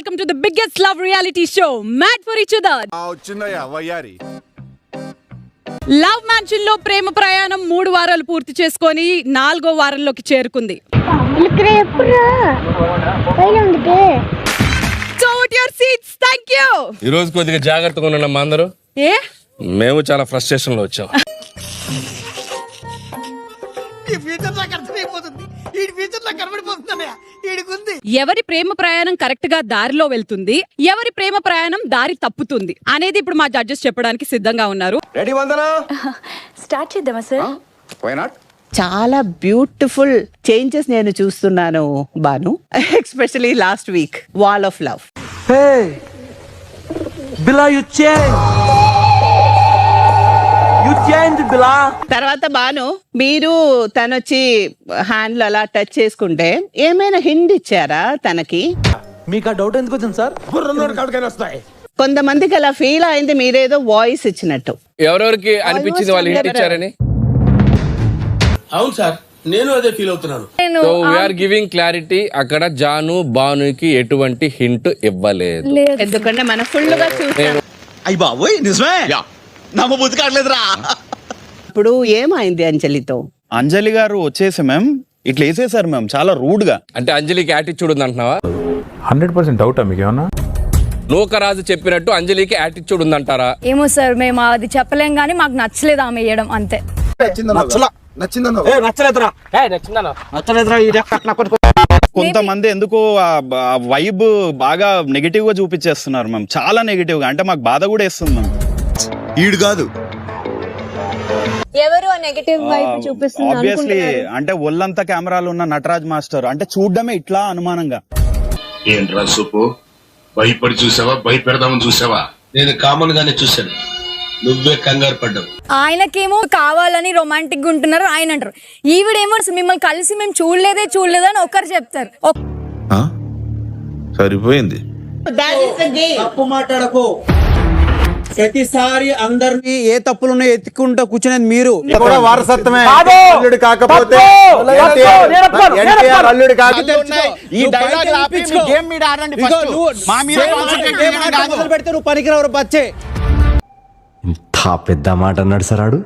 welcome to the biggest love reality show, Mad for Each Other. వచ్చిందయ్యా వయ్యారి. Love mansion లో ప్రేమ ప్రయాణం 3 వారాలు పూర్తి చేసుకొని 4వ వారంలోకి చేరుకుంది. So at your seats, thank you. ఈ రోజు కొద్దిగా జాగ్రత్తగా ఉన్నాం అందరూ. ఏ మేము చాలా ఫ్రస్ట్రేషన్ లో వచ్చాం. ఎవరి ప్రేమ ప్రయాణం కరెక్ట్ గా దారిలో వెళ్తుంది, ఎవరి ప్రేమ ప్రయాణం దారి తప్పుతుంది అనేది ఇప్పుడు మా జడ్జెస్ చెప్పడానికి సిద్ధంగా ఉన్నారు. రెడీ వందనా? స్టార్ట్ చేద్దామా సార్? Why not? చాలా బ్యూటిఫుల్ చేంజెస్ నేను చూస్తున్నాను Banu, especially last week wall of love. తర్వాత బాను మీరు తనొచ్చి హ్యాండ్ అలా టచ్ చేసుకుంటే ఏమైనా హింట్ ఇచ్చారా తనకి? మీకు ఆ డౌట్ ఎందుకు వచ్చింది సార్? కొంతమందికి అలా ఫీల్ అయింది మీరేదో వాయిస్ ఇచ్చినట్టు. ఎవరెవరికి అనిపించింది వాళ్ళు హింట్ ఇచ్చారని? అవును సార్, నేను అదే ఫీల్ అవుతున్నాను. So we're giving clarity. అక్కడ జాను బానుకి ఎటువంటి హింట్ ఇవ్వలేదు, ఎందుకంటే మనం ఫుల్ గా చూసాం. అయ్యి బాబోయ్ నిజమే, నమ్మబుద్ధి కావట్లేదురా. ఇప్పుడు ఏమైంది అంజలితో? అంజలి గారు వచ్చేసి మ్యామ్ ఇట్లా వేసేసారు మ్యామ్, చాలా రూడ్ గా. అంటే అంజలికి యాటిట్యూడ్ ఉంది అంటున్నావా? 100% డౌటా మీకు ఏమన్నా? లోకరాజు చెప్పినట్టు అంజలికి యాటిట్యూడ్ ఉందంటారా? ఏమో సార్, మేము అది చెప్పలేం కానీ మాకు నచ్చలేదు ఆమె వేయడం, అంతే. కొంతమంది ఎందుకో వైబ్ బాగా నెగిటివ్ గా చూపించేస్తున్నారు మ్యామ్, చాలా నెగిటివ్ గా. అంటే మాకు బాధ కూడా వేస్తుంది మ్యామ్. ఈడు కాదు, ఎవరు నెగటివ్ వైపు చూపిస్తున్నారు? ఆబ్వియస్లీ అంటే ఒళ్ళంతా కెమెరాలు ఉన్న నటరాజ్ మాస్టర్ అంటే చూడడమే ఇట్లా అనుమానంగా. ఏంట్రా సూపు, భయపడి చూసావా, భయపెడదామని చూసావా? నేను కామన్ గానే చూశాను, నువ్వే కంగారు పడ్డావు. ఆయనకేమో కావాలని రొమాంటిక్ గా ఉంటున్నారు ఆయన అంటారు, ఈవిడేమో మిమ్మల్ని కలిసి మేము చూడలేదే అని ఒకరు చెప్తారు. సరిపోయింది. తప్పు మాట్లాడకు. ప్రతిసారి అందరినీ ఏ తప్పులు ఉన్నాయో ఎత్తుకుంటూ కూర్చునేది మీరు. వారసత్వమే. అల్లుడు కాకపోతే అల్లుడు కాకపోతే ఈ డైలాగ్ ఆపి మీ గేమ్ మీద ఆడండి ఫస్ట్. మా మీద పెడితే నువ్వు పనికిరావు బచ్చే. ఇంత పెద్ద మాట అన్నాడు సార్ ఆడు.